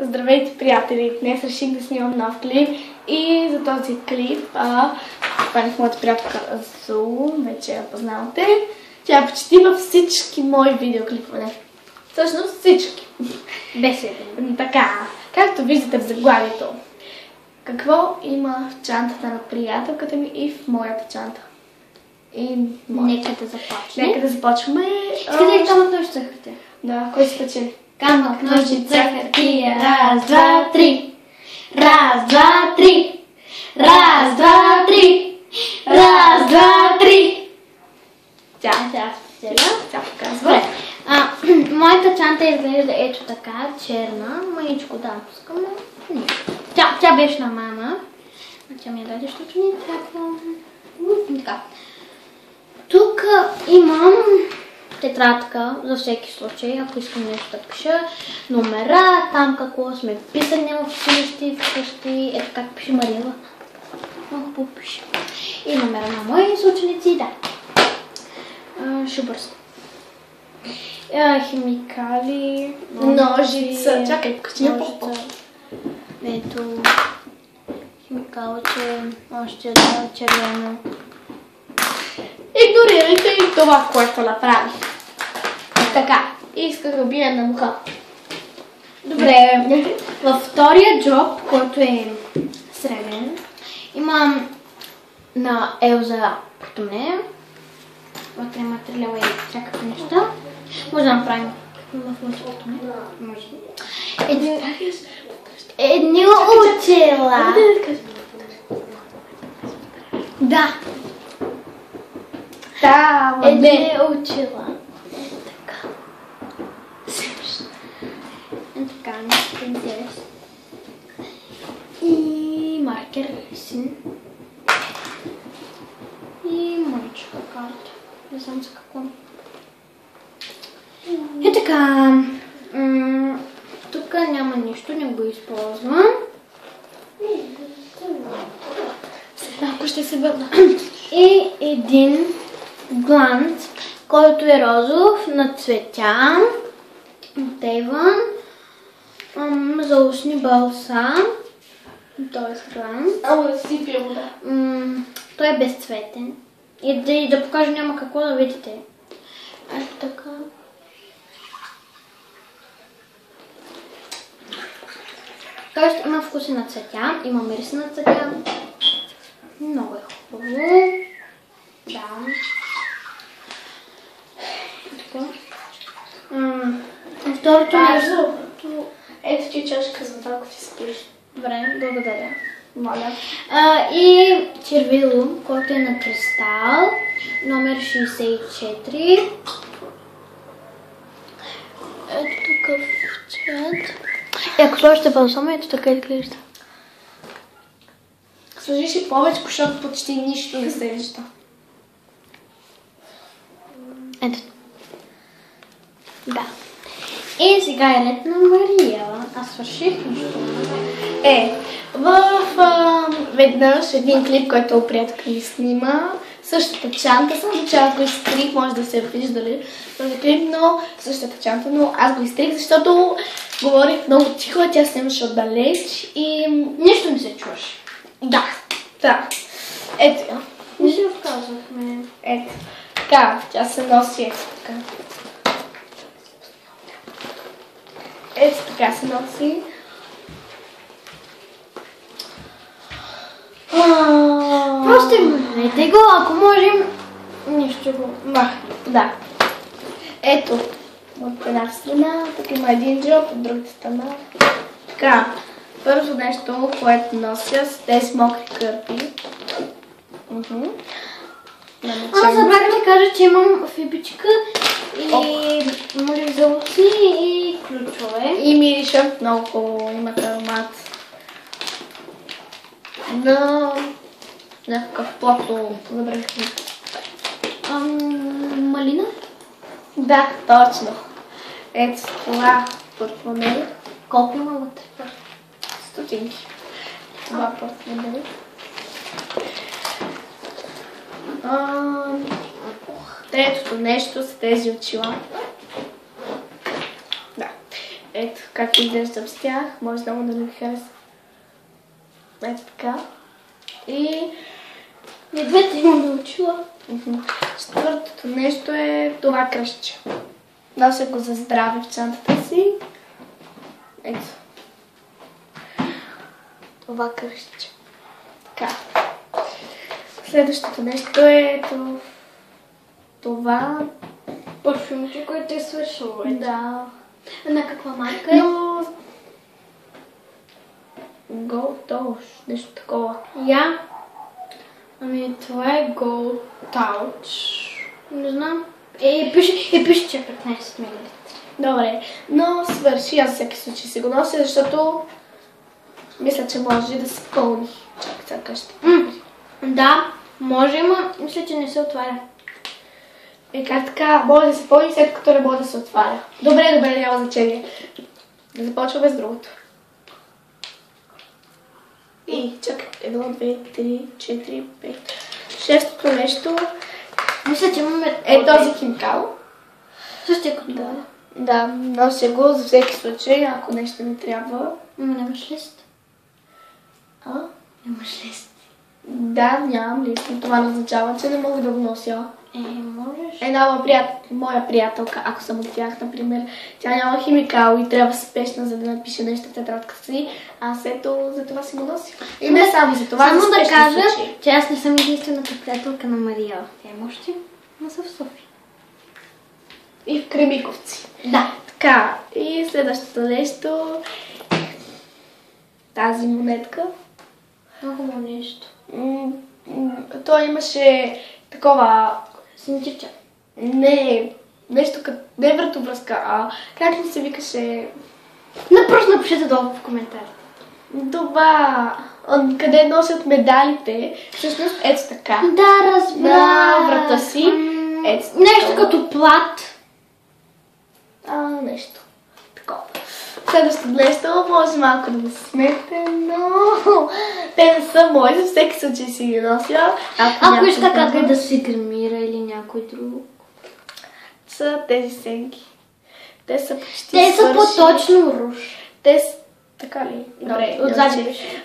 Здравейте, приятели! Днес реших да снимам нов клип и за този клип хванах моята приятелка Азу, вече я познавате. Тя е почти във всички мои видеоклипове. Всъщност всички. Без един. Така, както виждате в заглавието. Какво има в чантата на приятелката ми и в моята чанта? Нека да започнем. Нека да започваме. Искате ли камък, ножица, хартия? Да, кой се печели? Камък, ножица, хартия. Раз, два, три. Раз, два, три. Раз, два, три. Раз, два, три. Тя показва. Моята чанта изглежда ето така, черна, мъничко дамска, но не. Тя беше на мама. Тя ми я даде, защото не трябва. Така. Тук имам тетрадка за всеки случай, ако искам нещо да пиша. Номера, там какво сме писали в училище, вкъщи. Ето как пише Марила. Много пише. И номера на мои съученици, да. Ще бързо. Химикали, Ножица. Чакай, покачи я по-по. Ето химикалче, още едно червено. Игнорирайте и това, което направи. Така, исках да убия на муха. Добре, във втория джоб, който е среден, имам на Елза портмоне. Вътре има 3 лева и всякакви неща. Може да направим в моето портмоне. Може. Едни очила. Да. Едни очила. Така. Така, нещо интересно. И маркер син. И мъничка карта. Не знам за какво. И така. Тук няма нищо, не го използвам. Ако ще се върна. И един гланц, който е розов, на цветя. От Avon. За устни балсам. Той гланц. Ама да си пия вода. Той е безцветен. И да покажа няма какво да видите. Ето така. Тоест има вкуси на цветя, има мириси на цветя. Много е хубаво. Да. Така. Второто нещо. Ето ти чашка за това, ако ти спиш. Добре, благодаря. Моля. И червило, който е на кристал, номер 64. Ето такъв цвят. Ако сложите балсама, ето така изглежда. Сложиш и повече, защото почти нищо не се вижда. Ето. Да. И сега е ред на Мариела. Аз свърших нещо. Веднъж един клип, който приятелка ми снима, същата чанта, само че аз го изтрих, може да се виждали този клип, но същата чанта, но аз го изтрих, защото говорих много тихо, а тя снимаше отдалеч и Нищо не се чуваше. да. Ето я. Не си разказахме. Ето. Така, тя се носи ето така. Ето така се носи. Просто имайте го, ако можем, нищо го махнем. Да. Ето, от една страна, тук има един джоб, от другата страна. Така, първо нещо, което нося с тези мокри кърпи. Аз забрах да кажа, че имам фибичка и моризалци и ключове. И миришат много хубаво, имат аромат. На някакъв плато, забравих ми. Малина? Да, точно. Ето това портмоне. Колко има вътре? Стотинки. Това портмоне. Третото нещо са тези очила. Да. ето как изглеждам с тях. Може да му да ми хареса. Ето така. И Медведът имам научила. четвъртото нещо е това кръстче. Нося го за здраве в чантата си. Ето. Това кръстче. Така. Следващото нещо е ето това. Парфюмче, който е свършило. Да. На каква марка е? Но... Gold Touch, нещо такова. Я. Ами това е Gold Touch. Не знам. Пише, че е 15 мл. Добре, но свърши. Аз всеки случай си го нося, защото мисля, че може да се пълни. Чакай, сега ще. Да, може, но мисля, че не се отваря. Как така, може да се пълни, след като не може да се отваря. Добре, няма значение. Да започваме с другото. И чакай, 1, 2, 3, 4, 5. Шестото нещо Мисля, че имаме... е този химикал. Същия като това. Да, нося го за всеки случай, ако нещо ми трябва. Нямаш лист? А? Нямаш лист. Да, нямам лист, но това не означава, че не мога да го нося. Можеш. Една моя приятелка, ако съм от тях, например, тя няма химикал и трябва спешна, за да напише нещо в тетрадката си, аз ето за това си го нося. И не само за това, само за да спешни кажа, случаи. че аз не съм единствената приятелка на Мария. Тя има още, но са в София. И в Кремиковци. Да. Така, и следващото нещо, тази монетка. Много нещо. Той имаше такова, Синтича. не, нещо като, не вратовръзка, а как ли се викаше? Просто напишете долу в коментарите. Това, къде носят медалите, всъщност ето така. Да, разбрах. На врата си. Ето Нещо такова. като плат. Нещо. Такова. Следващото нещо може малко да се смете, но те не са мои, за всеки случай си ги нося. Ако иска как да се гримира или някой друг. Са тези сенки. Те са почти Те са свършили. по-точно руж. Те са... Така ли? Добре. Отзади беше.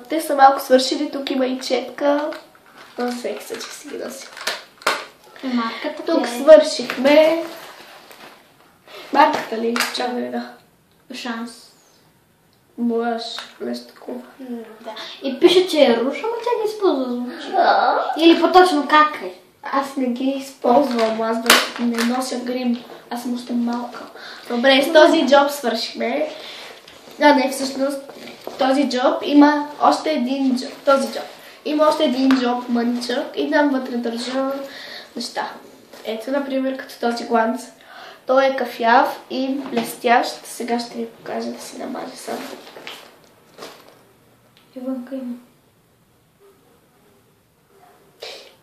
Те са малко свършили. Тук има и четка. Но за всеки случай си ги нося. Марката Тук е свършихме. Марката ли? Чакай да. шанс. Мъж. Нещо такова. Да. И пише, че е руж, ама тя ги използва звучи. Или по-точно как е? Аз не ги използвам, аз не нося грим. Аз съм още малка. Добре, с този джоб свършихме. Не, всъщност този джоб има още един джоб. Този джоб. Има още един джоб мъничък и там вътре държа неща. Ето, например, като този гланц. Той е кафяв и блестящ. Сега ще ви покажа да си намажа сам. Иванка има.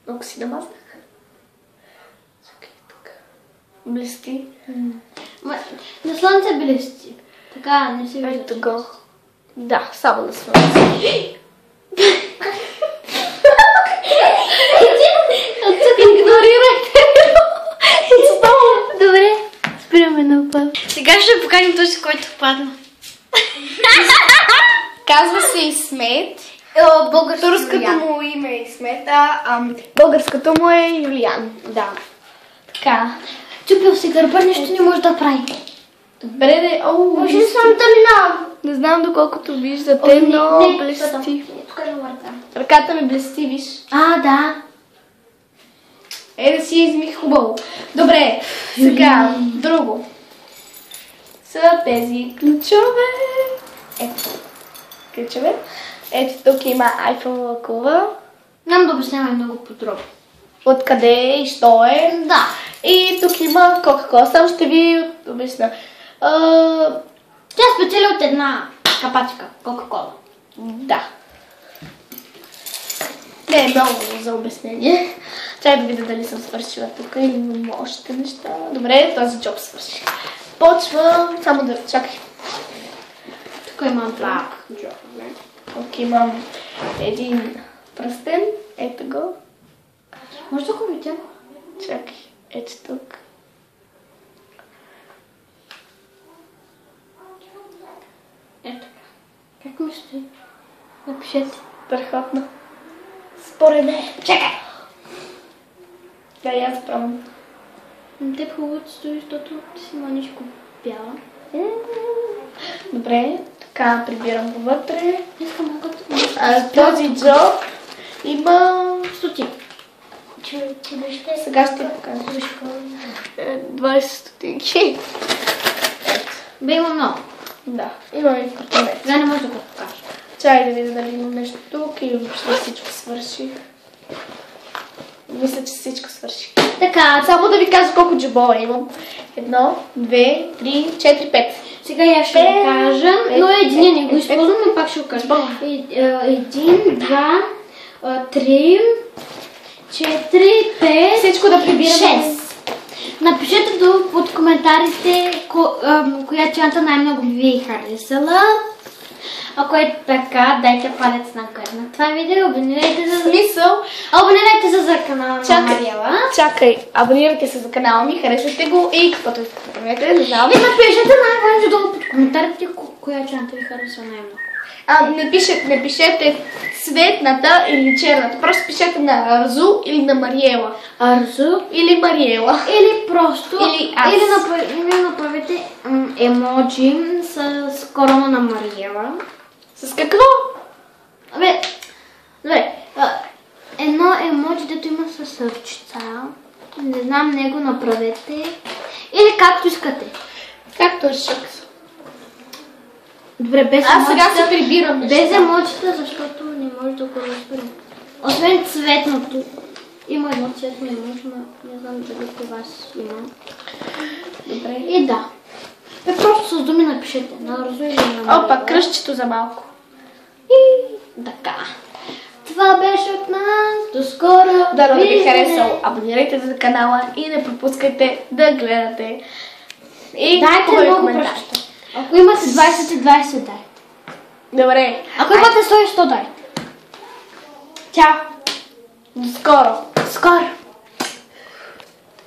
Много си намазнах. Чакай, така. Блести. На слънце блести. Така, не се вижда. Ето го. Да, само на слънце. Игнорирайте. Добре, спираме на опад. Сега ще поканим този, който падна. Казва се Исмет. Турското му име е Исмет, българското му е Юлиан. Да. Така. Чупил си гърба, нещо не може да прави. Добре, Може съм да минавам. не знам доколкото виждате, но блести. Покажа върта. Ръката ми блести, виж. Да. Да си измих хубаво. Добре, сега друго. Са тези ключове. Ето. Ключове. Ето тук има айфонова кула. Нам да обясняваме много подробно. Откъде е и що е. Да. И тук има Кока-Кола. Само ще ви обясня. Тя спечели от една капачка Кока-Кола. Да. Не е много за обяснение. Чай да видя дали съм свършила тук или имам още неща. Добре, този джоб свърши. Почвам само да чакай. Тук имам пак джоб. Тук имам един пръстен. Ето го. Може да го видя? Чакай. Ето тук. Как ми стои? Напишете. Страхотно. Според мен. Чакай! Да, и аз пробвам. На теб хубаво стои, защото ти си маничко бяла. Добре, така прибирам го вътре. Искам могат. Този джоб има Стотик. Сега ще ти покажа. 20 стотинки. Бе, има много. Да, имам и картонет. Сега не може да го покажа. Чай да видя дали имам нещо тук или въобще всичко свърших. Мисля, че всичко свърших. Така, Само да ви кажа колко джобове имам. 1, 2, 3, 4, 5. сега я ще ви кажа, но един не го използвам, но пак ще го кажа. 1, 2, 3, 4, 5, Всичко да прибираме. 6. Напишете под коментарите коя чанта най-много би ви харесала. Ако е така, дайте палец нагоре на това видео, абонирайте се за канала на Мариела. Чакай, абонирайте се за канала ми, харесайте го и каквото искате, не знам. И напишете най-важно долу под коментарите коя чанта ви харесва най-много. Не пишете цветната или черната, просто пишете на Арзу или на Мариела. Арзу или Мариела. Или просто, или аз. Или направите емоджи с корона на Мариела. С какво? Добре, едно емоджи, дето има със сърчица. Не знам, него направете. Или както искате. Както решите. Добре, без Аз сега се прибирам. Без емоджита, защото не може да го разберем. Освен цветното. Има едно цветно емоджи, но не знам дали при вас има. Добре. И да. Просто с думи напишете. На Арзу или на Мариела. Опа, кръстчето за малко. И така. Това беше от нас. До скоро. Да ви е харесало. Абонирайте се за канала и не пропускайте да гледате. И дайте много пръща. Ако имате 20 и 20, дайте. Добре. Ако имате 100 и 100, дайте. Чао. До скоро. Скоро.